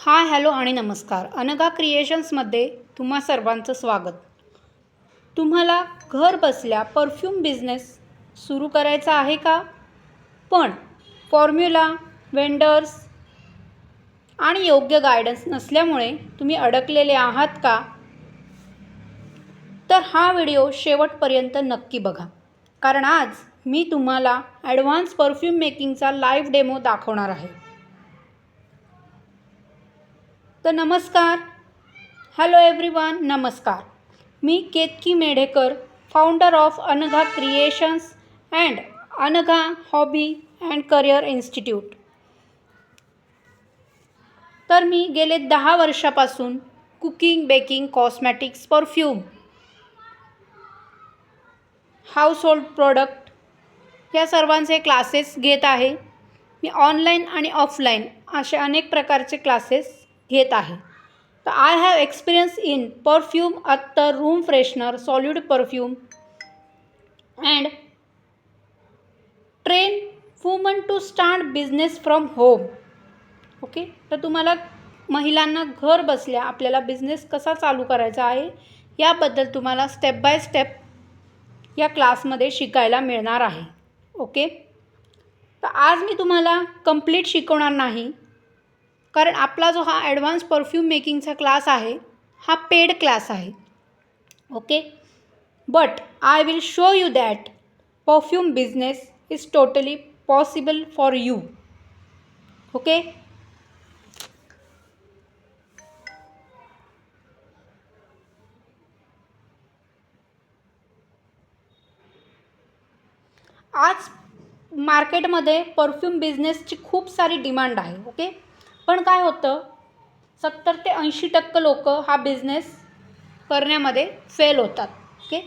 Hi hello आणि नमस्कार. अनघा क्रिएशन्समध्ये तुम्हा सर्वांचं स्वागत. तुम्हाला घर बसल्या परफ्यूम बिझनेस सुरू करायचा आहे का? पण फॉर्म्युला, वेंडर्स आणि योग्य गायडन्स नसल्यामुळे तुम्ही अडकलेले आहात का? तर हा व्हिडिओ शेवटपर्यंत नक्की बघा, कारण आज मी तुम्हाला ॲडव्हान्स परफ्यूम मेकिंगचा लाईव्ह डेमो दाखवणार आहे. तर नमस्कार, हॅलो एव्हरीवन, नमस्कार. मी Ketaki Medhekar, founder of Anagha creations and Anagha hobby and career institute. तर मी गेले 10 वर्षापासून cooking, baking, cosmetics, perfume, household product या सर्वांचे क्लासेस घेत आहे. मी ऑनलाईन आणि ऑफलाईन असे अनेक प्रकारचे क्लासेस घेत आहे. तर I have experience in perfume, अत्तर, room freshener, solid perfume and train women to start business from home. Okay, तर तुम्हाला महिलांना घर बसल्या आपल्याला बिझनेस कसा चालू करायचा आहे याबद्दल तुम्हाला स्टेप बाय स्टेप या क्लासमध्ये शिकायला मिळणार आहे. ओके, तर आज मी तुम्हाला कंप्लीट शिकवणार नाही, कारण आपला जो हा ॲडव्हान्स परफ्यूम मेकिंगचा क्लास आहे हा पेड क्लास आहे. Okay, but I will show you that perfume business is totally possible for you. Okay, आज मार्केटमध्ये परफ्यूम बिझनेसची खूप सारी डिमांड आहे. ओके, पण काय होतं, 70 ते 80% लोक हा बिझनेस करण्यामध्ये फेल होतात. ओके,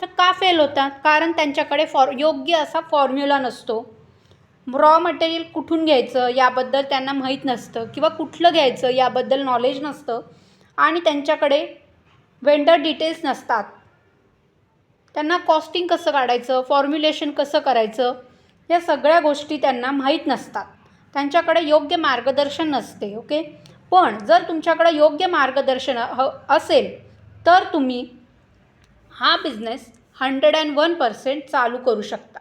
तर का फेल होतात? कारण त्यांच्याकडे योग्य असा फॉर्म्युला नसतो. रॉ मटेरियल कुठून घ्यायचं याबद्दल त्यांना माहीत नसतं, किंवा कुठलं घ्यायचं याबद्दल नॉलेज नसतं, आणि त्यांच्याकडे वेंडर डिटेल्स नसतात. त्यांना कॉस्टिंग कसं काढायचं, फॉर्म्युलेशन कसं करायचं या सगळ्या गोष्टी त्यांना माहीत नसतात. त्यांच्याकडे योग्य मार्गदर्शन नसते. ओके, पण जर तुमच्याकडे योग्य मार्गदर्शन असेल तर तुम्ही हा बिझनेस 101% चालू करू शकता.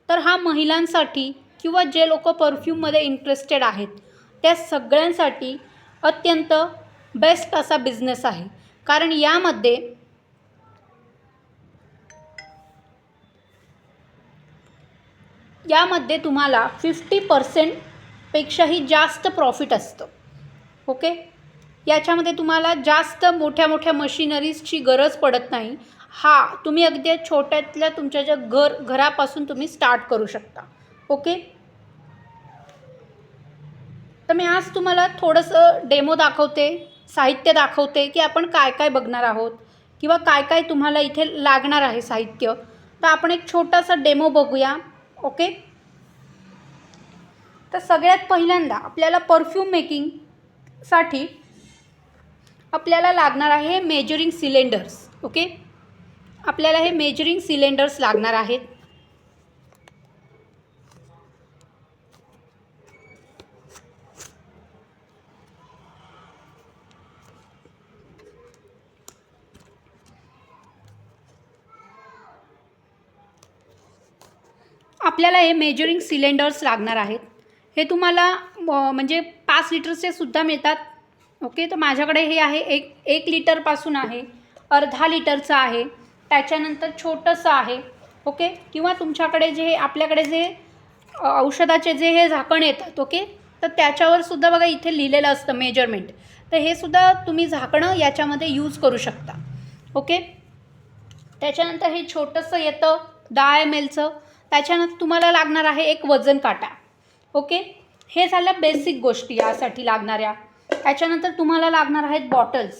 तर हा महिलांसाठी किंवा जे लोक परफ्यूममध्ये इंटरेस्टेड आहेत त्या सगळ्यांसाठी अत्यंत बेस्ट असा बिझनेस आहे. कारण यामध्ये तुम्हाला 50% पेक्षाही जास्त प्रॉफिट असतं. ओके, याच्यामध्ये तुम्हाला जास्त मोठ्या मोठ्या मशिनरीजची गरज पडत नाही. तुम्ही अगदी छोट्यातल्या तुमच्या ज्या घरापासून तुम्ही स्टार्ट करू शकता. ओके, तर मी आज तुम्हाला थोडंसं डेमो दाखवते, साहित्य दाखवते की आपण काय काय बघणार आहोत किंवा काय काय तुम्हाला इथे लागणार आहे साहित्य. तर आपण एक छोटासा डेमो बघूया. ओके, तर सगळ्यात पहिल्यांदा आपल्याला परफ्यूम मेकिंगसाठी आपल्याला लागणार आहे मेजरिंग सिलेंडर्स. ओके, आपल्याला हे मेजरिंग सिलेंडर्स लागणार आहेत. आपल्याला हे मेजरिंग सिलेंडर्स लागणार आहेत. हे तुम्हाला म्हणजे 5 लिटरचे सुद्धा मिळतात. ओके, तर माझ्याकडे हे आहे 1 लिटरपासून आहे, अर्धा लिटरचं आहे, त्याच्यानंतर छोटंसं आहे. ओके, किंवा तुमच्याकडे आपल्याकडे जे औषधाचे हे झाकण येतात. ओके, तर त्याच्यावर सुद्धा बघा इथे लिहिलेलं असतं मेजरमेंट. तर हे सुद्धा तुम्ही झाकणं याच्यामध्ये यूज करू शकता. ओके, त्याच्यानंतर हे छोटंसं येतं 10 mlचं. त्याच्यानंतर तुम्हाला लागणार आहे एक वजन काटा. ओके, हे झालं बेसिक गोष्टी यासाठी लागणाऱ्या. त्याच्यानंतर तुम्हाला लागणार आहेत बॉटल्स.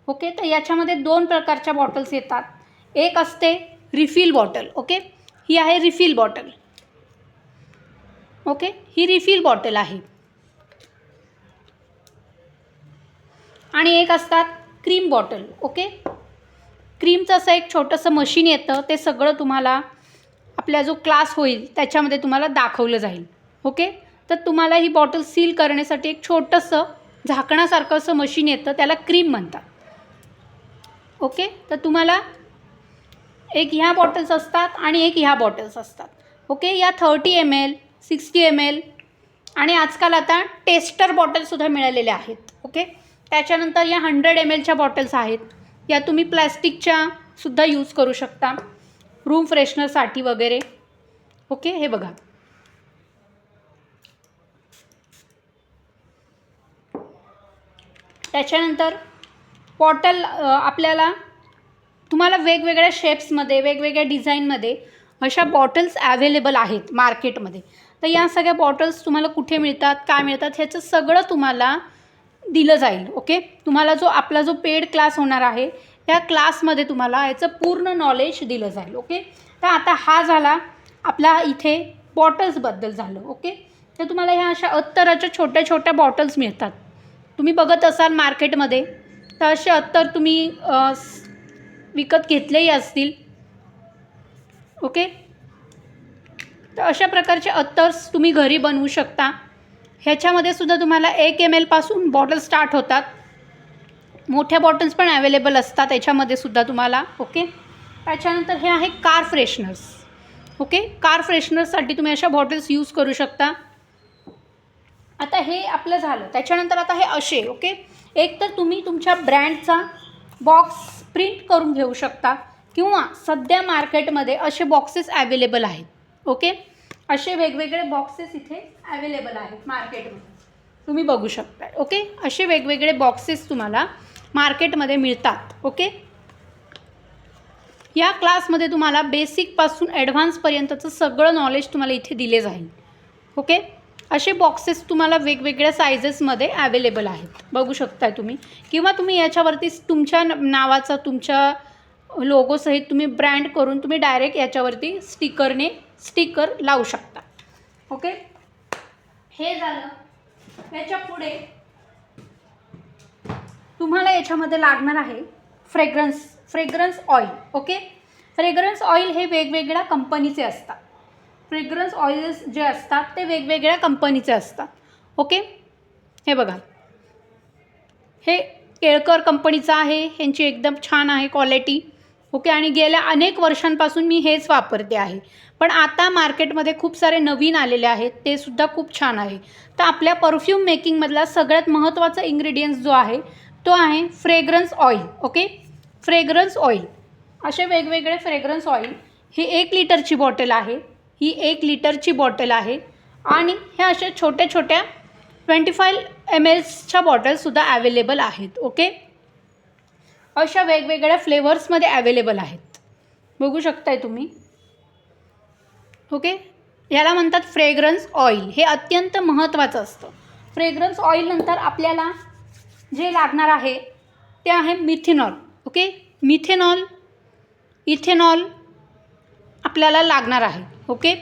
ओके, तर याच्यामध्ये 2 प्रकारच्या बॉटल्स येतात. एक असते रिफिल बॉटल. ओके, ही आहे रिफिल बॉटल. ओके, ही रिफिल बॉटल आहे. आणि एक असतात क्रीम बॉटल. ओके, क्रीमचं असं एक छोटंसं मशीन येतं. ते सगळं तुम्हाला आपला जो क्लास होईल त्याच्यामध्ये तुम्हाला दाखवलं जाईल. ओके, तर तुम्हाला ही बॉटल सील करण्यासाठी एक छोटंसं झाकणासारखं असं मशीन येतं, त्याला क्रीम म्हणतात. ओके, तर तुम्हाला एक ह्या बॉटल्स असतात आणि एक ह्या बॉटल्स असतात. ओके, या 30 ml 60 ml आणि आजकाल आता टेस्टर बॉटलसुद्धा मिळालेल्या आहेत. ओके, त्याच्यानंतर या 100 mlच्या बॉटल्स आहेत. या तुम्ही प्लॅस्टिकच्या सुद्धा यूज करू शकता रूम फ्रेशनरसाठी वगैरे. ओके, हे बघा. त्याच्यानंतर बॉटल आपल्याला तुम्हाला वेगवेगळ्या शेप्समध्ये वेगवेगळ्या डिझाईनमध्ये अशा बॉटल्स ॲव्हेलेबल आहेत मार्केटमध्ये. तर या सगळ्या बॉटल्स तुम्हाला कुठे मिळतात, काय मिळतात, ह्याचं सगळं तुम्हाला दिलं जाईल. ओके, तुम्हाला आपला जो पेड क्लास होणार आहे त्या क्लासमध्ये तुम्हाला याचं पूर्ण नॉलेज दिलं जाईल. ओके, तर आता हा झाला आपला इथे बॉटल्सबद्दल झालं. ओके, तर तुम्हाला ह्या अशा अत्तराच्या छोट्या छोट्या बॉटल्स मिळतात. तुम्ही बघत असाल मार्केटमध्ये, तर असे अत्तर तुम्ही विकत घेतलेही असतील. ओके, तर अशा प्रकारचे अत्तर्स तुम्ही घरी बनवू शकता. ह्याच्यामध्ये सुद्धा तुम्हाला 1 ml पासून बॉटल स्टार्ट होतात. मोठ्या बॉटल्स पण अवेलेबल असतात याच्यामध्ये सुद्धा तुम्हाला. ओके, त्याच्यानंतर हे आहे कार फ्रेशनर्स. ओके, कार फ्रेशनर्ससाठी तुम्ही अशा बॉटल्स यूज करू शकता. आता हे आपलं झालं. त्याच्यानंतर आता हे असे. ओके, एक तर तुम्ही तुमच्या ब्रँडचा बॉक्स प्रिंट करून घेऊ शकता किंवा सध्या मार्केटमध्ये असे बॉक्सेस ॲवेलेबल आहेत. ओके, असे वेगवेगळे बॉक्सेस इथे ॲवेलेबल आहेत मार्केटमध्ये, तुम्ही बघू शकता. ओके, असे वेगवेगळे बॉक्सेस तुम्हाला मार्केटमध्ये मिळतात. ओके, या क्लासमध्ये तुम्हाला बेसिकपासून ॲडव्हान्सपर्यंतचं सगळं नॉलेज तुम्हाला इथे दिले जाईल. ओके, असे बॉक्सेस तुम्हाला वेगवेगळ्या सायझेसमध्ये ॲवेलेबल आहेत, बघू शकताय तुम्ही. किंवा तुम्ही याच्यावरती तुमच्या नावाचा तुमच्या लोगोसहित तुम्ही ब्रँड करून तुम्ही डायरेक्ट याच्यावरती स्टिकर लावू शकता. ओके, हे झालं. याच्या पुढे तुम्हाला याच्यामध्ये लागणार आहे fragrance oil. Okay, fragrance oil हे वेगवेगळ्या कंपनीचे असतात. फ्रेग्रन्स ऑइल्स जे असतात ते वेगवेगळ्या कंपनीचे असतात. ओके, हे बघा, हे केळकर कंपनीचं आहे. ह्यांची एकदम छान आहे क्वालिटी. ओके, आणि गेल्या अनेक वर्षांपासून मी हेच वापरते आहे. पण आता मार्केटमध्ये खूप सारे नवीन आलेले आहेत, ते सुद्धा खूप छान आहे. तर आपल्या परफ्यूम मेकिंगमधला सगळ्यात महत्त्वाचा इन्ग्रेडियंट्स जो आहे तो आहे fragrance oil. Okay, fragrance oil, असे वेगवेगळे फ्रेग्रन्स ऑइल. ही 1 लिटरची बॉटल आहे. ही 1 लिटरची बॉटल आहे. आणि ह्या अशा छोट्या छोट्या 25 mlच्या बॉटल्ससुद्धा ॲवेलेबल आहेत. ओके, अशा वेगवेगळ्या फ्लेवर्समध्ये ॲवेलेबल आहेत, बघू शकताय तुम्ही. ओके, याला म्हणतात फ्रेग्रन्स ऑइल. हे अत्यंत महत्त्वाचं असतं. फ्रेग्रन्स ऑइलनंतर आपल्याला जे लागणार आहे ते आहे मिथेनॉल. ओके, इथेनॉल आपल्याला लागणार आहे. ओके,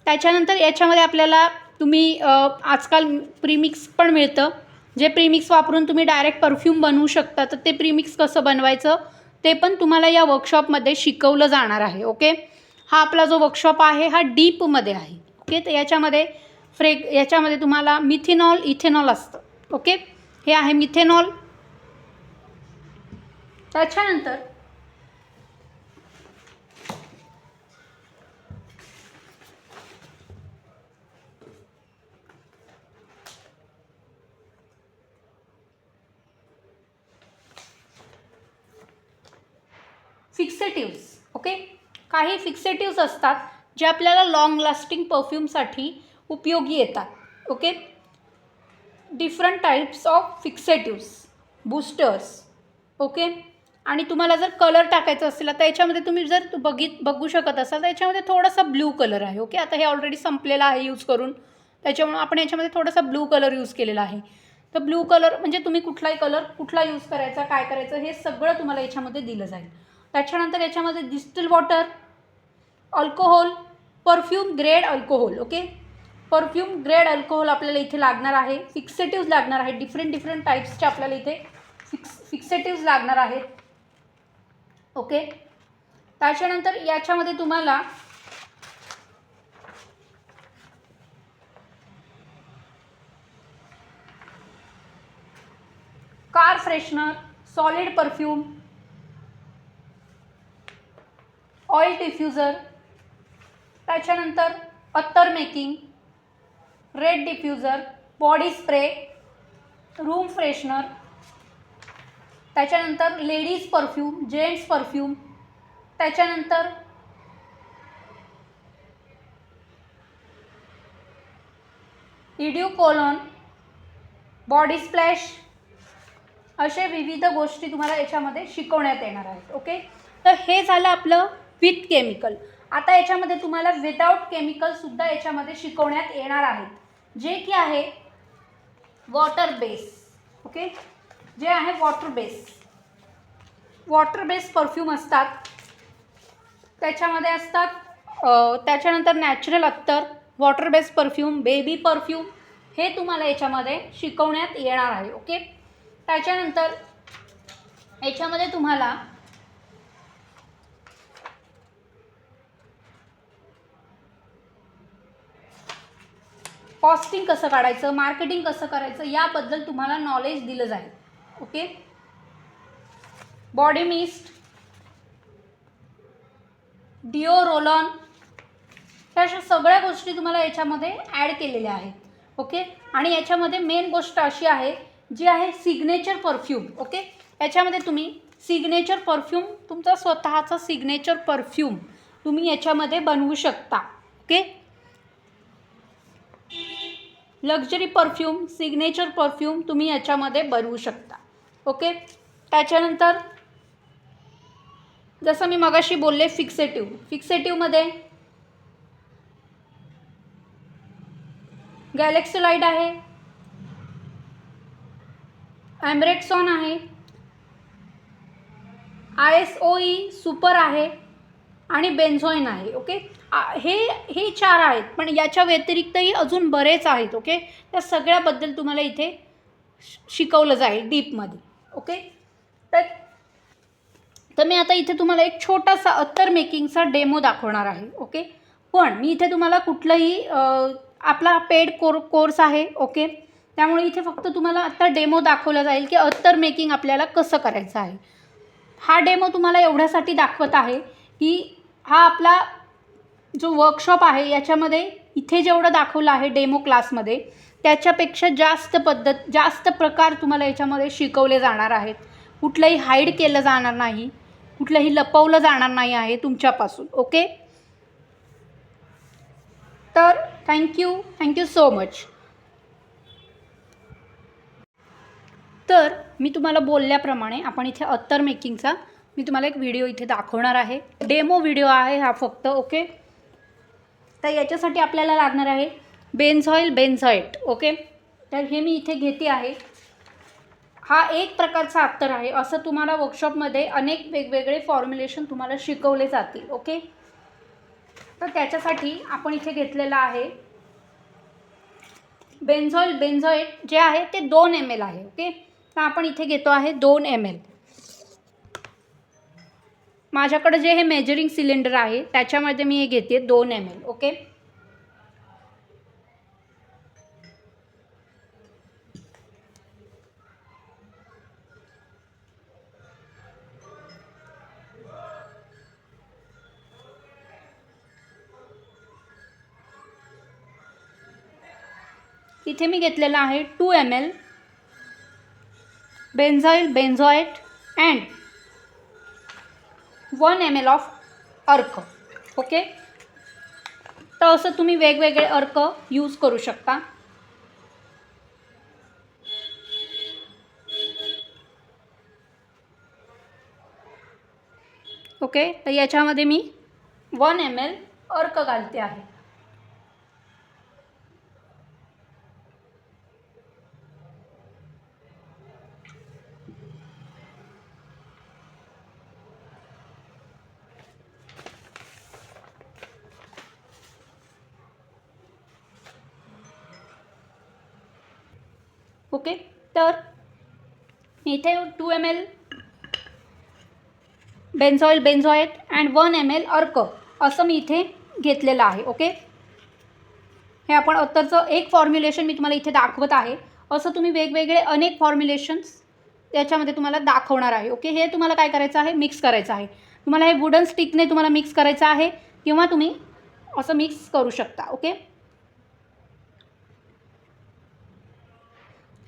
त्याच्यानंतर याच्यामध्ये आपल्याला तुम्ही आजकाल प्रीमिक्स पण मिळतं, जे प्रीमिक्स वापरून तुम्ही डायरेक्ट परफ्यूम बनवू शकता. तर ते प्रीमिक्स कसं बनवायचं ते पण तुम्हाला या वर्कशॉपमध्ये शिकवलं जाणार आहे. ओके, हा आपला जो वर्कशॉप आहे हा डीपमध्ये आहे. ओके, तर याच्यामध्ये तुम्हाला मिथेनॉल इथेनॉल असतं. ओके, हे आहे मिथेनॉल. त्याच्यानंतर फिक्सेटिव्स. ओके, काही फिक्सेटिव्स असतात जे आपल्याला लॉंग लास्टिंग परफ्यूमसाठी उपयोगी येतात. Okay, different types of fixatives, boosters. Okay, आणि तुम्हाला जर कलर टाकायचा असेल तर याच्यामध्ये तुम्ही जर बघू शकत असाल तर याच्यामध्ये थोडासा ब्लू कलर आहे. ओके, आता हे ऑलरेडी संपलेलं आहे यूज करून, त्याच्यामुळे आपण याच्यामध्ये थोडासा ब्लू कलर यूज केलेला आहे. तर ब्लू कलर म्हणजे तुम्ही कुठलाही कलर कुठला यूज करायचा, काय करायचं, हे सगळं तुम्हाला याच्यामध्ये दिलं जाईल. त्याच्यानंतर याच्यामध्ये distil water, alcohol, perfume grade alcohol. Okay, perfume grade alcohol आपल्याला इथे लागणार आहे. फिक्सेटिव्स लागणार आहे. डिफरंट टाईप्सचे आपल्याला इथे फिक्सेटिव्स लागणार आहेत. ओके, त्याच्यानंतर याच्यामध्ये तुम्हाला car freshener, solid perfume, oil diffuser, त्याच्यानंतर अत्तर making, red diffuser, body spray, room freshener, त्याच्यानंतर लेडीज परफ्यूम, जेंट्स परफ्यूम, त्याच्यानंतर इड्यू कोलोन, बॉडी स्प्लॅश, असे विविध गोष्टी तुम्हाला याच्यामध्ये शिकवण्यात येणार आहेत. ओके, तर हे झालं आपलं विथ केमिकल. आता याच्यामध्ये तुम्हाला विदाउट केमिकलसुद्धा याच्यामध्ये शिकवण्यात येणार आहेत, जे की आहे वॉटर बेस. ओके, जे आहे वॉटर बेस परफ्यूम असतात. त्याच्यामध्ये असतात त्याच्यानंतर नॅचरल अत्तर, water base perfume, baby perfume, हे तुम्हाला याच्यामध्ये शिकवण्यात येणार आहे. ओके, त्याच्यानंतर याच्यामध्ये तुम्हाला कॉस्टिंग कसं काढायचं, मार्केटिंग कसं करायचं, याबद्दल तुम्हाला नॉलेज दिलं जाईल. Okay, body mist, Dio roll on, ह्या अशा सगळ्या गोष्टी तुम्हाला याच्यामध्ये ॲड केलेल्या आहेत. ओके, आणि याच्यामध्ये मेन गोष्ट अशी आहे जी आहे सिग्नेचर परफ्यूम. ओके, याच्यामध्ये तुम्ही सिग्नेचर परफ्यूम, तुमचा स्वतःचा सिग्नेचर परफ्यूम तुम्ही याच्यामध्ये बनवू शकता. Okay, luxury perfume, signature perfume तुम्ही याच्यामध्ये बनवू शकता. ओके, त्याच्यानंतर जसं मी मगाशी बोलले फिक्सेटिव्हमध्ये गॅलेक्सोलाइड आहे, ॲम्ब्रेक्सॉन आहे, ISOE सुपर आहे आणि बेन्झोइन आहे. ओके, हे 4 आहेत, पण याच्या व्यतिरिक्तही अजून बरेच आहेत. ओके, त्या सगळ्याबद्दल तुम्हाला इथे शिकवलं जाईल डीपमध्ये. ओके, तर मी आता इथे तुम्हाला एक छोटासा अत्तर मेकिंगचा डेमो दाखवणार आहे. ओके, पण मी इथे तुम्हाला कुठलंही आपला पेड कोर्स आहे. ओके, त्यामुळे इथे फक्त तुम्हाला आत्ता डेमो दाखवला जाईल की अत्तर मेकिंग आपल्याला कसं करायचं आहे. हा डेमो तुम्हाला एवढ्यासाठी दाखवत आहे की हा आपला जो वर्कशॉप आहे याच्यामध्ये इथे जेवढं दाखवलं आहे डेमो क्लासमध्ये त्याच्यापेक्षा जास्त प्रकार तुम्हाला याच्यामध्ये शिकवले जाणार आहेत. कुठलंही हाईड केलं जाणार नाही, कुठलंही लपवलं जाणार नाही आहे तुमच्यापासून. ओके, तर थँक्यू सो मच. तर मी तुम्हाला बोलल्याप्रमाणे आपण इथे अत्तर मेकिंगचा मी तुम्हाला एक व्हिडिओ इथे दाखवणार आहे. डेमो व्हिडिओ आहे हा फक्त. ओके, तर याच्यासाठी आपल्याला लागणार आहे बेन्झॉइल बेन्झॉएट. ओके, तर हे मी इथे घेते आहे. हा एक प्रकारचा अत्तर आहे. असं तुम्हाला वर्कशॉपमध्ये अनेक वेगवेगळे फॉर्म्युलेशन तुम्हाला शिकवले जातील. ओके, तर त्याच्यासाठी आपण इथे घेतलेलं आहे बेन्झॉइल बेन्झॉएट, जे आहे ते 2 ml आहे. ओके, तर आपण इथे घेतो आहे 2 ml. माझ्याकडे जे हे मेजरिंग सिलेंडर आहे त्याच्यामध्ये मी हे घेते 2 ml. ओके, इथे मी घेतलेला आहे 2 ml benzoyl benzoate and 1 ml of अर्क. ओके, तर असं तुम्ही वेगवेगळे अर्क यूज करू शकता. ओके, तर याच्यामध्ये मी 1 ml अर्क घालते आहे. ओके, तर इथे 2 ml benzoyl benzoate and 1 ml अर्क असं मी इथे घेतलेलं आहे. ओके, हे आपण अत्तरचं एक फॉर्म्युलेशन मी तुम्हाला इथे दाखवत आहे. असं तुम्ही वेगवेगळे अनेक फॉर्म्युलेशन्स याच्यामध्ये तुम्हाला दाखवणार आहे. ओके, हे तुम्हाला काय करायचं आहे, मिक्स करायचं आहे. तुम्हाला हे वुडन स्टिकने तुम्हाला मिक्स करायचं आहे किंवा तुम्ही असं मिक्स करू शकता. ओके,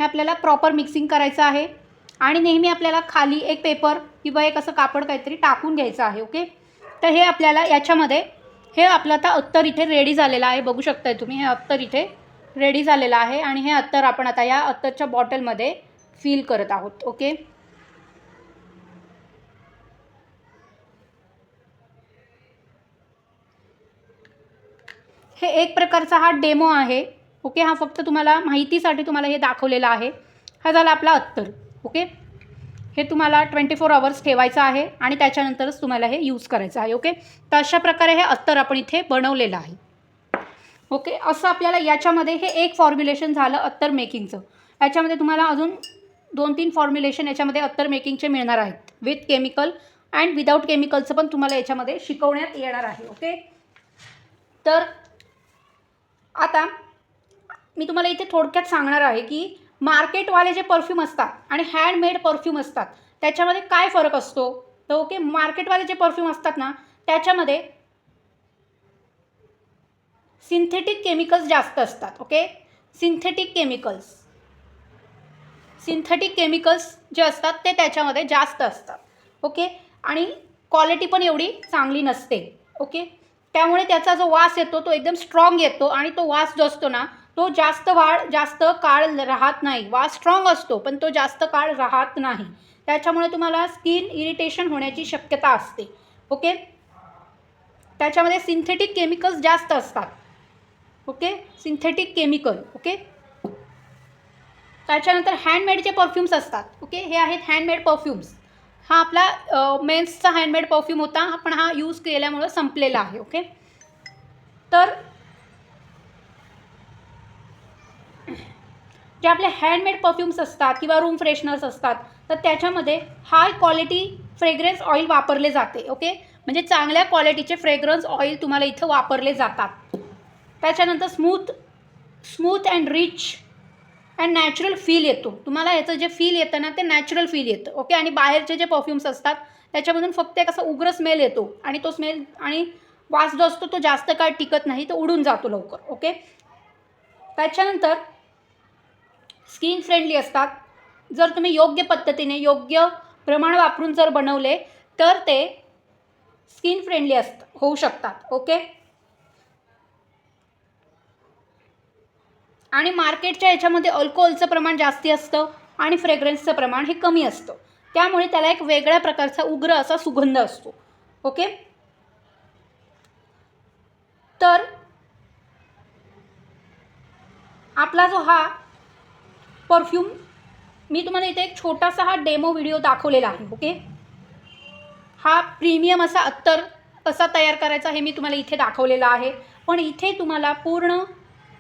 हे आपल्याला प्रॉपर मिक्सिंग करायचं आहे आणि नेहमी आपल्याला खाली एक पेपर किंवा एक असं कापड काहीतरी टाकून घ्यायचं आहे. ओके, तर हे आपल्याला याच्यामध्ये हे आपलं आता अत्तर इथे रेडी झालेलं आहे. बघू शकताय तुम्ही, हे अत्तर इथे रेडी झालेलं आहे आणि हे अत्तर आपण आता या अत्तरच्या बॉटलमध्ये फिल करत आहोत. ओके, हे एक प्रकारचा हा डेमो आहे. ओके, हा फक्त तुम्हाला माहितीसाठी तुम्हाला हे दाखवलेलं आहे. हा झाला आपला अत्तर. ओके, हे तुम्हाला 24 आवर्स ठेवायचं आहे आणि त्याच्यानंतरच तुम्हाला हे यूज करायचं आहे. ओके, तर अशा प्रकारे हे अत्तर आपण इथे बनवलेलं आहे. ओके, असं आपल्याला याच्यामध्ये हे एक फॉर्म्युलेशन झालं अत्तर मेकिंगचं. याच्यामध्ये तुम्हाला अजून 2-3 फॉर्म्युलेशन याच्यामध्ये अत्तर मेकिंगचे मिळणार आहेत. विथ केमिकल अँड विदाऊट केमिकलचं पण तुम्हाला याच्यामध्ये शिकवण्यात येणार आहे. ओके, तर आता मी तुम्हाला इथे थोडक्यात सांगणार आहे की मार्केटवाले जे परफ्यूम असतात आणि हँडमेड परफ्यूम असतात त्याच्यामध्ये काय फरक असतो. तर ओके, मार्केटवाले जे परफ्यूम असतात ना त्याच्यामध्ये सिंथेटिक केमिकल्स जास्त असतात. ओके, सिंथेटिक केमिकल्स जे असतात ते त्याच्यामध्ये जास्त असतात. ओके, आणि क्वालिटी पण एवढी चांगली नसते. ओके, त्यामुळे त्याचा जो वास येतो तो एकदम स्ट्रॉंग येतो आणि तो वास जो असतो ना तो जास्त काळ राहत नाही. वास स्ट्रॉंग असतो पण तो जास्त काळ राहत नाही. त्याच्यामुळे तुम्हाला स्किन इरिटेशन होण्याची शक्यता असते. ओके, त्याच्यामध्ये सिंथेटिक केमिकल्स जास्त असतात. Okay, synthetic chemical. ओके, त्याच्यानंतर हँडमेड जे परफ्यूम्स असतात. ओके, हे आहेत हँडमेड परफ्यूम्स. हा आपला मेन्सचा हँडमेड परफ्यूम होता पण हा यूज केल्यामुळं संपलेला आहे. ओके, तर जे आपले हँडमेड परफ्यूम्स असतात किंवा रूम फ्रेशनर्स असतात तर त्याच्यामध्ये हाय क्वालिटी फ्रेग्रन्स ऑइल वापरले जाते. ओके, म्हणजे चांगल्या क्वालिटीचे फ्रेग्रन्स ऑइल तुम्हाला इथं वापरले जातात. त्याच्यानंतर smooth and rich and natural feel येतो. तुम्हाला याचं जे फील येतं ना ते नॅचरल फील येतं. ओके, आणि बाहेरचे जे परफ्यूम्स असतात त्याच्यामधून फक्त एक असा उग्र स्मेल येतो आणि तो स्मेल आणि वास जो असतो तो जास्त काळ टिकत नाही, तो उडून जातो लवकर. ओके, त्याच्यानंतर स्किन फ्रेंडली असतात. जर तुम्ही योग्य पद्धतीने योग्य प्रमाण वापरून जर बनवले तर ते स्किन फ्रेंडली होऊ शकतात. ओके, आणि मार्केटच्या याच्यामध्ये अल्कोहोलचं प्रमाण जास्ती असतं आणि फ्रेग्रन्सचं प्रमाण हे कमी असतं. त्यामुळे त्याला एक वेगळ्या प्रकारचा उग्र असा सुगंध असतो. ओके, तर आपला जो हा परफ्यूम मी तुम्हाला इथे एक छोटासा हा डेमो व्हिडिओ दाखवलेला आहे. ओके, हा प्रीमियम असा अत्तर कसा तयार करायचा हे मी तुम्हाला इथे दाखवलेला आहे. पण इथे तुम्हाला पूर्ण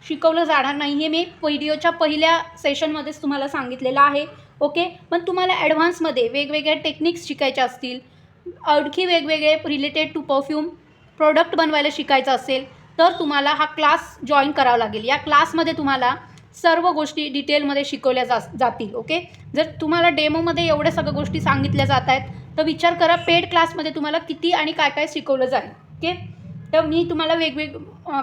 शिकवलं जाणार नाही. हे मी व्हिडिओच्या पहिल्या सेशनमध्येच तुम्हाला सांगितलेलं आहे. ओके, पण तुम्हाला ॲडव्हान्समध्ये वेगवेगळ्या टेक्निक्स शिकायच्या असतील, आणखी वेगवेगळे रिलेटेड टू परफ्यूम प्रोडक्ट बनवायला शिकायचं असेल तर तुम्हाला हा क्लास जॉईन करावा लागेल. या क्लासमध्ये तुम्हाला सर्व गोष्टी डिटेलमध्ये शिकवल्या जातील. ओके, जर तुम्हाला डेमोमध्ये एवढ्या सगळ्या गोष्टी सांगितल्या जात आहेत तर विचार करा पेड क्लासमध्ये तुम्हाला किती आणि काय काय शिकवलं जाईल. ओके, तर मी तुम्हाला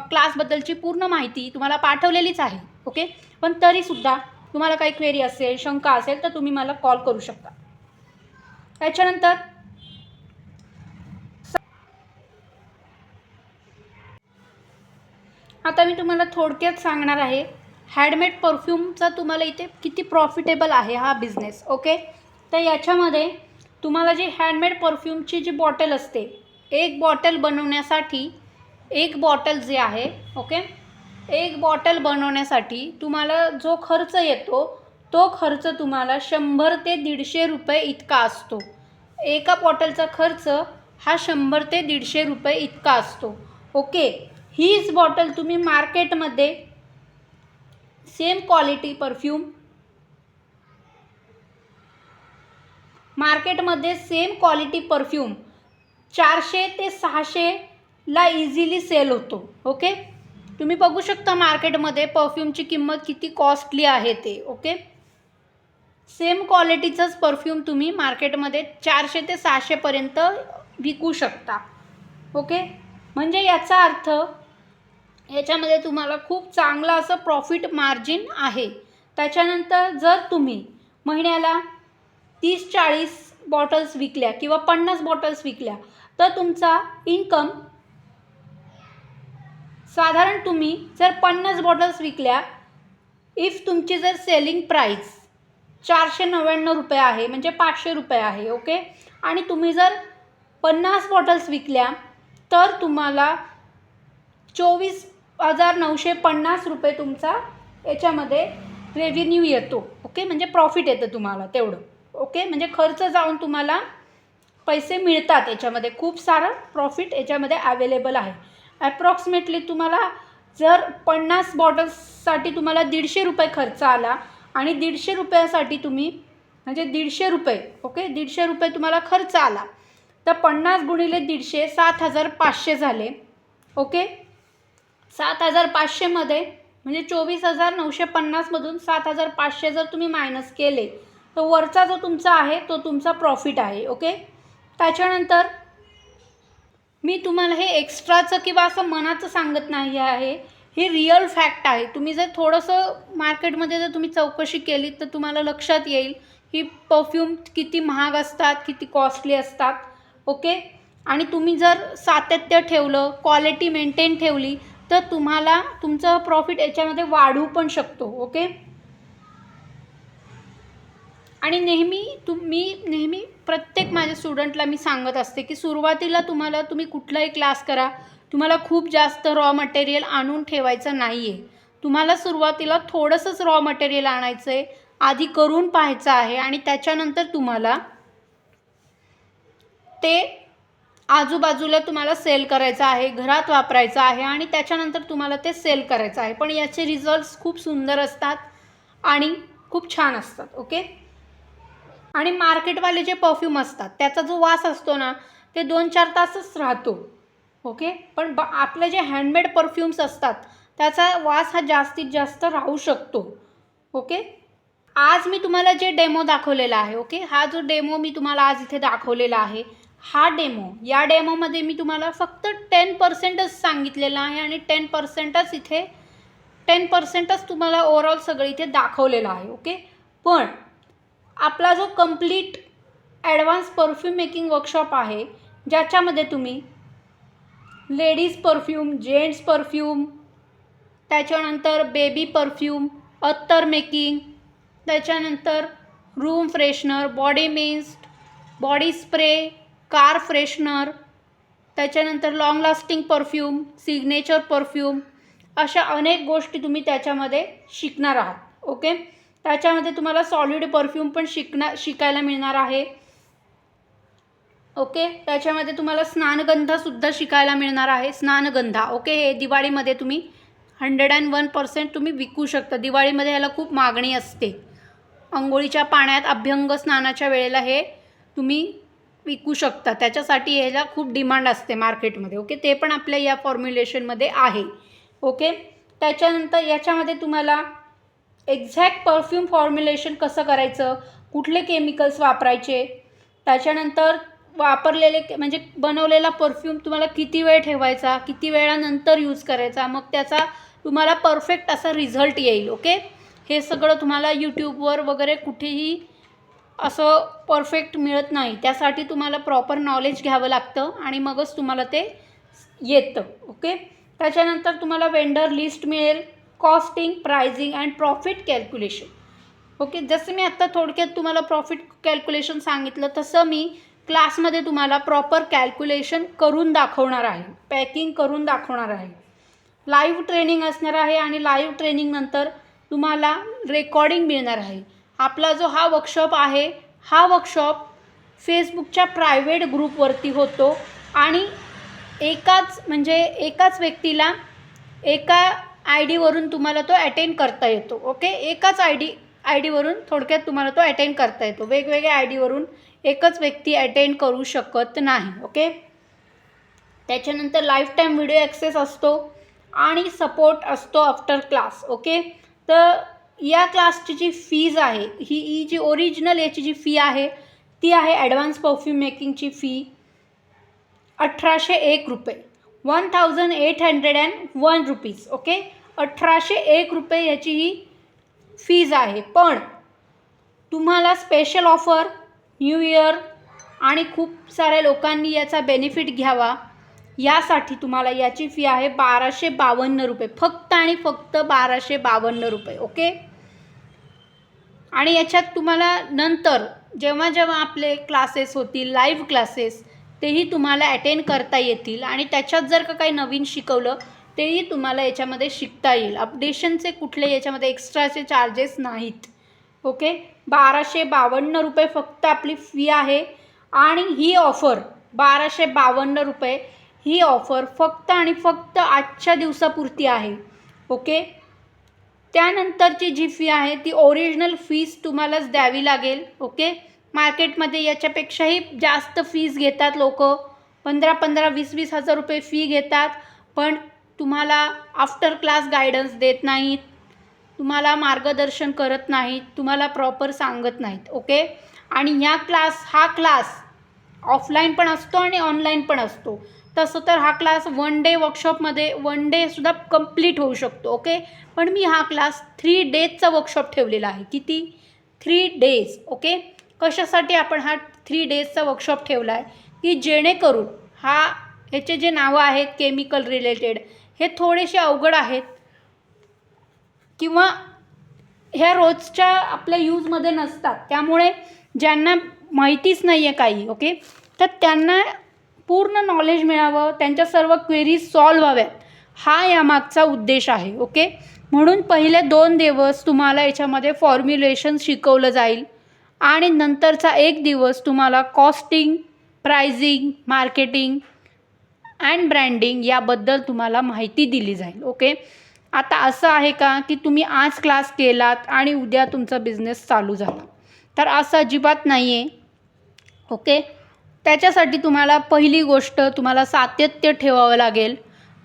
क्लासबद्दलची पूर्ण माहिती तुम्हाला पाठवलेलीच आहे. ओके, पण तरीसुद्धा तुम्हाला काही क्वेरी असेल, शंका असेल तर तुम्ही मला कॉल करू शकता. त्याच्यानंतर आता मी तुम्हाला थोडक्यात सांगणार आहे हँडमेड परफ्यूमचा तुम्हाला इथे किती प्रॉफिटेबल आहे हा बिझनेस. ओके, तर याच्यामध्ये तुम्हाला जी हँडमेड परफ्यूमची जी बॉटल असते, एक बॉटल बनवण्यासाठी एक बॉटल जे आहे, ओके, एक बॉटल बनवण्यासाठी तुम्हाला जो खर्च येतो तो खर्च तुम्हाला 100 ते 150 रुपये इतका असतो. एका बॉटलचा खर्च हा 100 ते 150 रुपये इतका असतो. ओके, हीच बॉटल तुम्ही मार्केटमध्ये सेम क्वालिटी परफ्यूम मार्केटमध्ये सेम क्वालिटी परफ्यूम 400 ते 600 ला इझिली सेल होतो. ओके, तुम्ही बघू शकता मार्केटमध्ये परफ्यूमची किंमत किती कॉस्टली आहे ते. ओके, सेम क्वालिटीचंच परफ्यूम तुम्ही मार्केटमध्ये 400 ते 600पर्यंत विकू शकता. ओके, म्हणजे याचा अर्थ याच्यामध्ये तुम्हाला खूप चांगलं असं प्रॉफिट मार्जिन आहे. त्याच्यानंतर जर तुम्ही महिन्याला 30-40 बॉटल्स विकल्या किंवा 50 बॉटल्स विकल्या तर तुमचा इन्कम साधारण तुम्ही जर 50 बॉटल्स विकल्या, इफ तुमची जर सेलिंग प्राईस 499 रुपये आहे म्हणजे 500 रुपये आहे. ओके, आणि तुम्ही जर 50 बॉटल्स विकल्या तर तुम्हाला 24,950 रुपये तुमचा याच्यामध्ये रेव्हेन्यू येतो. ओके, म्हणजे प्रॉफिट येतं तुम्हाला तेवढं. ओके, म्हणजे खर्च जाऊन तुम्हाला पैसे मिळतात. याच्यामध्ये खूप सारं प्रॉफिट याच्यामध्ये अवेलेबल आहे. ॲप्रॉक्सिमेटली तुम्हाला जर 50 बॉटल्ससाठी तुम्हाला 150 रुपये खर्च आला आणि 150 रुपयासाठी तुम्ही म्हणजे 150 रुपये, ओके, 150 रुपये तुम्हाला खर्च आला तर 50 गुणिले 150 7,500 झाले. ओके, 7,500मध्ये म्हणजे 24,950मधून 7,500 जर तुम्ही मायनस केले तर वरचा जो तुमचा आहे तो तुमचा प्रॉफिट आहे. ओके, त्याच्यानंतर मी तुम्हाला हे एक्स्ट्राचं किंवा असं मनाचं सांगत नाही आहे, हे रिअल फॅक्ट आहे. तुम्ही जर थोडंसं मार्केटमध्ये जर तुम्ही चौकशी केली तर तुम्हाला लक्षात येईल की परफ्यूम किती महाग असतात, किती कॉस्टली असतात. ओके, आणि तुम्ही जर सातत्य ठेवलं, क्वालिटी मेंटेन ठेवली तर तुम्हाला तुमचं प्रॉफिट याच्यामध्ये वाढू पण शकतो. ओके, आणि नेहमी प्रत्येक माझ्या स्टुडंटला मी सांगत असते की सुरुवातीला तुम्ही कुठलाही क्लास करा, तुम्हाला खूप जास्त रॉ मटेरियल आणून ठेवायचं नाही आहे. तुम्हाला सुरुवातीला थोडंसंच रॉ मटेरियल आणायचं आहे, आधी करून पाहायचं आहे आणि त्याच्यानंतर तुम्हाला ते आजूबाजूला तुम्हाला सेल करायचं आहे, घरात वापरायचं आहे आणि त्याच्यानंतर तुम्हाला ते सेल करायचं आहे. पण याचे रिझल्ट्स खूप सुंदर असतात आणि खूप छान असतात. ओके, आणि मार्केटवाले जे परफ्यूम असतात त्याचा जो वास असतो ना ते 2-4 तासच राहतो. ओके, पण आपले जे हँडमेड परफ्यूम्स असतात त्याचा वास हा जास्तीत जास्त राहू शकतो. ओके, आज मी तुम्हाला जे डेमो दाखवलेला आहे, ओके, हा जो डेमो मी तुम्हाला आज इथे दाखवलेला आहे, या डेमोमध्ये मी तुम्हाला फक्त 10%च सांगितलेलं आहे आणि 10%च तुम्हाला ओव्हरऑल सगळं इथे दाखवलेलं आहे. ओके, पण आपला जो complete advance perfume making workshop आहे ज्याच्यामध्ये तुम्ही लेडीज परफ्यूम, जेंट्स परफ्यूम, त्याच्यानंतर बेबी परफ्यूम, अत्तर मेकिंग, त्याच्यानंतर room freshener, body mist, body spray, car freshener, त्याच्यानंतर long lasting perfume, signature perfume, अशा अनेक गोष्टी तुम्ही त्याच्यामध्ये शिकणार आहात. ओके, त्याच्यामध्ये तुम्हाला सॉलिड परफ्यूम पण शिकायला मिळणार आहे. ओके, त्याच्यामध्ये तुम्हाला स्नानगंधासुद्धा शिकायला मिळणार आहे. स्नानगंधा, ओके, हे दिवाळीमध्ये तुम्ही 101% तुम्ही विकू शकता. दिवाळीमध्ये ह्याला खूप मागणी असते. अंघोळीच्या पाण्यात अभ्यंग स्नानाच्या वेळेला हे तुम्ही विकू शकता. त्याच्यासाठी ह्याला खूप डिमांड असते मार्केटमध्ये. ओके, ते पण आपल्या या फॉर्म्युलेशनमध्ये आहे. ओके, त्याच्यानंतर याच्यामध्ये तुम्हाला एक्झॅक्ट परफ्यूम फॉर्म्युलेशन कसं करायचं, कुठले केमिकल्स वापरायचे, त्याच्यानंतर वापरलेले म्हणजे बनवलेला परफ्यूम तुम्हाला किती वेळ ठेवायचा, किती वेळानंतर यूज करायचा, मग त्याचा तुम्हाला परफेक्ट असा रिझल्ट येईल. ओके, हे सगळं तुम्हाला यूट्यूबवर वगैरे कुठेही असं परफेक्ट मिळत नाही. त्यासाठी तुम्हाला प्रॉपर नॉलेज घ्यावं लागतं आणि मगच तुम्हाला ते येतं. ओके, त्याच्यानंतर तुम्हाला वेंडर लिस्ट मिळेल, costing, pricing and profit calculation. Okay, जसं मी आत्ता थोडक्यात तुम्हाला प्रॉफिट कॅल्क्युलेशन सांगितलं तसं मी क्लासमध्ये तुम्हाला प्रॉपर कॅल्क्युलेशन करून दाखवणार आहे, पॅकिंग करून दाखवणार आहे. लाईव्ह ट्रेनिंग असणार आहे आणि लाईव्ह ट्रेनिंगनंतर तुम्हाला रेकॉर्डिंग मिळणार आहे. आपला जो हा वर्कशॉप आहे, हा वर्कशॉप फेसबुकच्या प्रायव्हेट ग्रुपवरती होतो आणि एकाच व्यक्तीला एका आय डीवरून तुम्हाला तो अटेंड करता येतो. ओके, एकाच आय डीवरून थोडक्यात तुम्हाला तो अटेंड करता येतो. वेगवेगळ्या आय डीवरून एकच व्यक्ती अटेंड करू शकत नाही. ओके, त्याच्यानंतर लाईफ टाईम व्हिडिओ ॲक्सेस असतो आणि सपोर्ट असतो आफ्टर क्लास. ओके, तर या क्लासची जी फीज आहे ही जी ओरिजिनल याची जी फी आहे ती आहे ॲडव्हान्स परफ्यूम मेकिंगची फी 1801 रुपये, 1801 रुपीज. ओके, 1801 रुपये याची ही फीज आहे. पण तुम्हाला स्पेशल ऑफर न्यू इयर आणि खूप साऱ्या लोकांनी याचा बेनिफिट घ्यावा यासाठी तुम्हाला याची फी आहे 1252 रुपये, फक्त आणि फक्त 1252 रुपये. ओके, आणि याच्यात तुम्हाला नंतर जेव्हा जेव्हा आपले क्लासेस होतील, लाईव्ह क्लासेस, तेही तुम्हाला अटेंड करता येतील आणि त्याच्यात जर का काही नवीन शिकवलं तेही तुम्हाला याच्यामध्ये शिकता येईल. अपडेशनचे कुठले याच्यामध्ये एक्स्ट्राचे चार्जेस नाहीत. ओके, 1252 रुपये फक्त आपली फी आहे. आणि ही ऑफर 1252 रुपये ही ऑफर फक्त आणि फक्त आजच्या दिवसापुरती आहे. ओके, त्यानंतरची जी फी आहे ती ओरिजिनल फीज तुम्हालाच द्यावी लागेल. ओके, मार्केटमध्ये याच्यापेक्षाही जास्त फीज घेतात लोक, 15-15, 20-20 हजार रुपये फी घेतात, पण तुम्हाला आफ्टर क्लास गायडन्स देत नाहीत, तुम्हाला मार्गदर्शन करत नाहीत, तुम्हाला प्रॉपर सांगत नाहीत. ओके, आणि हा क्लास ऑफलाईन पण असतो आणि ऑनलाईन पण असतो. तसं तर हा क्लास 1 डे वर्कशॉपमध्ये 1 डेसुद्धा कंप्लीट होऊ शकतो. ओके, पण मी हा क्लास 3 डेजचा वर्कशॉप ठेवलेला आहे. किती? 3 डेज. ओके, कशासाठी आपण हा 3 डेजचा वर्कशॉप ठेवला आहे की जेणेकरून ह्याचे जे नावं आहेत केमिकल रिलेटेड हे थोडेसे अवघड आहेत किंवा ह्या रोजच्या आपल्या यूजमध्ये नसतात, त्यामुळे ज्यांना माहितीच नाही आहे काही, ओके, तर त्यांना पूर्ण नॉलेज मिळावं, त्यांच्या सर्व क्वेरीज सॉल्व व्हाव्यात, हा यामागचा उद्देश आहे. ओके, म्हणून पहिले 2 दिवस तुम्हाला याच्यामध्ये फॉर्म्युलेशन शिकवलं जाईल आणि नंतरचा 1 दिवस तुम्हाला costing, pricing, marketing and branding याबद्दल तुम्हाला माहिती दिली जाईल. ओके, आता असं आहे का की तुम्ही आज क्लास केलात आणि उद्या तुमचा बिझनेस चालू झाला, तर असं अजिबात नाही आहे. ओके, त्याच्यासाठी तुम्हाला पहिली गोष्ट तुम्हाला सातत्य ठेवावं लागेल,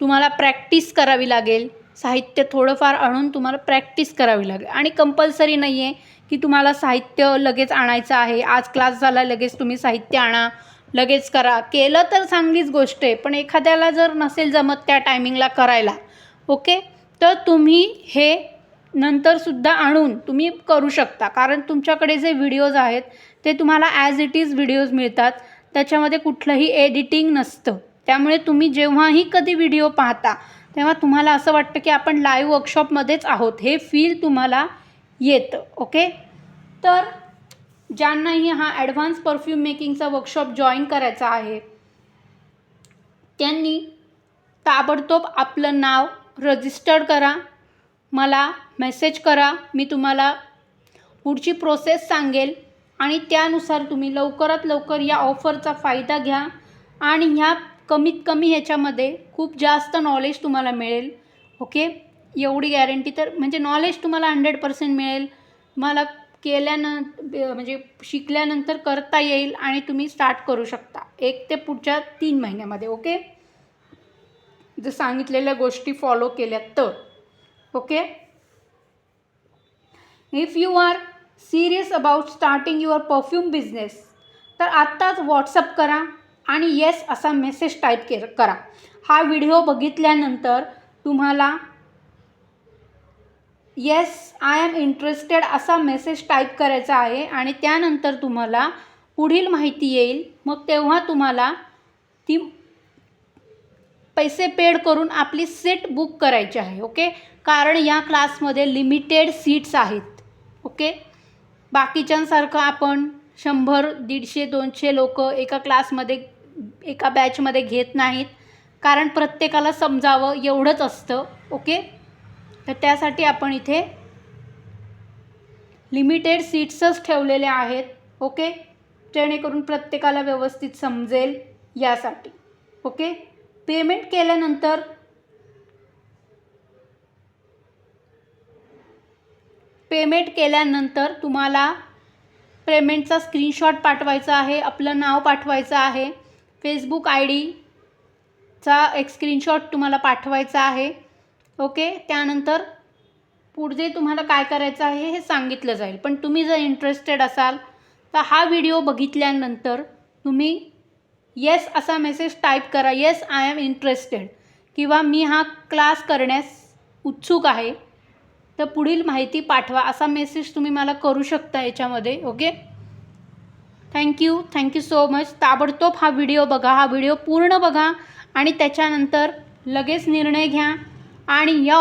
तुम्हाला प्रॅक्टिस करावी लागेल, साहित्य थोडंफार आणून तुम्हाला प्रॅक्टिस करावी लागेल. आणि कंपल्सरी नाही आहे की तुम्हाला साहित्य लगेच आणायचं आहे, आज क्लास झाला लगेच तुम्ही साहित्य आणा, लगेच करा. केलं तर चांगलीच गोष्ट आहे, पण एखाद्याला जर नसेल जमत त्या टायमिंगला करायला, ओके, तर तुम्ही हे नंतरसुद्धा आणून तुम्ही करू शकता. कारण तुमच्याकडे जे व्हिडिओज आहेत ते तुम्हाला ॲज इट इज व्हिडिओज मिळतात, त्याच्यामध्ये कुठलंही एडिटिंग नसतं. त्यामुळे तुम्ही जेव्हाही कधी व्हिडिओ पाहता तेव्हा तुम्हाला असं वाटतं की आपण लाईव्ह वर्कशॉपमध्येच आहोत, हे फील तुम्हाला येतं. ओके, तर ज्यांनाही हा ॲडव्हान्स परफ्यूम मेकिंगचा वर्कशॉप जॉईन करायचा आहे त्यांनी ताबडतोब आपलं नाव रजिस्टर्ड करा, मला मेसेज करा, मी तुम्हाला पुढची प्रोसेस सांगेल आणि त्यानुसार तुम्ही लवकरात लवकर या ऑफरचा फायदा घ्या आणि ह्या कमीत कमी ह्याच्यामध्ये खूप जास्त नॉलेज तुम्हाला मिळेल. ओके, एवढी गॅरंटी तर म्हणजे नॉलेज तुम्हाला 100% मिळेल, तुम्हाला म्हणजे शिकल्यानंतर करता येईल आणि तुम्ही स्टार्ट करू शकता 1 ते पुढच्या 3 महिन्यामध्ये. ओके, जर सांगितलेल्या गोष्टी फॉलो केल्या तर. Okay, if you are serious about starting your perfume business तर आत्ताच व्हॉट्सअप करा आणि येस असा मेसेज टाईप करा. हा व्हिडिओ बघितल्यानंतर तुम्हाला येस आय एम इंटरेस्टेड असा मेसेज टाईप करायचा आहे आणि त्यानंतर तुम्हाला पुढील माहिती येईल. मग तेव्हा तुम्हाला ती पैसे पेड करून आपली सीट बुक करायची आहे. ओके, कारण या क्लासमध्ये लिमिटेड सीट्स आहेत. ओके, बाकीच्यांसारखं आपण 100, 150, 200 लोक एका क्लासमध्ये एका बॅचमध्ये घेत नाहीत, कारण प्रत्येकाला समजावं एवढंच असतं. ओके, तर त्यासाठी आपण इथे लिमिटेड सीट्सच ठेवलेले आहेत. ओके, जेणेकरून प्रत्येकाला व्यवस्थित समजेल यासाठी. ओके, पेमेंट केल्यानंतर तुम्हाला पेमेंटचा स्क्रीनशॉट पाठवायचा आहे, आपलं नाव पाठवायचं आहे, फेसबुक ID चा एक स्क्रीनशॉट तुम्हाला पाठवायचा आहे. ओके, त्यानंतर पुढे तुम्हाला काय करायचं आहे हे सांगितलं जाईल. पण तुम्ही जर इंटरेस्टेड असाल तर हा व्हिडिओ बघितल्यानंतर तुम्ही येस असा मेसेज टाईप करा, येस आय एम इंटरेस्टेड, किंवा मी हा क्लास करण्यास उत्सुक आहे, तर पुढील माहिती पाठवा असा मेसेज तुम्ही मला करू शकता याच्यामध्ये. Okay, thank you so much. ताबडतोब हा व्हिडिओ बघा, हा व्हिडिओ पूर्ण बघा आणि त्याच्यानंतर लगेच निर्णय घ्या आणि या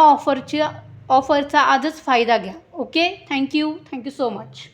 ऑफरचा आजच फायदा घ्या. Okay, thank you so much.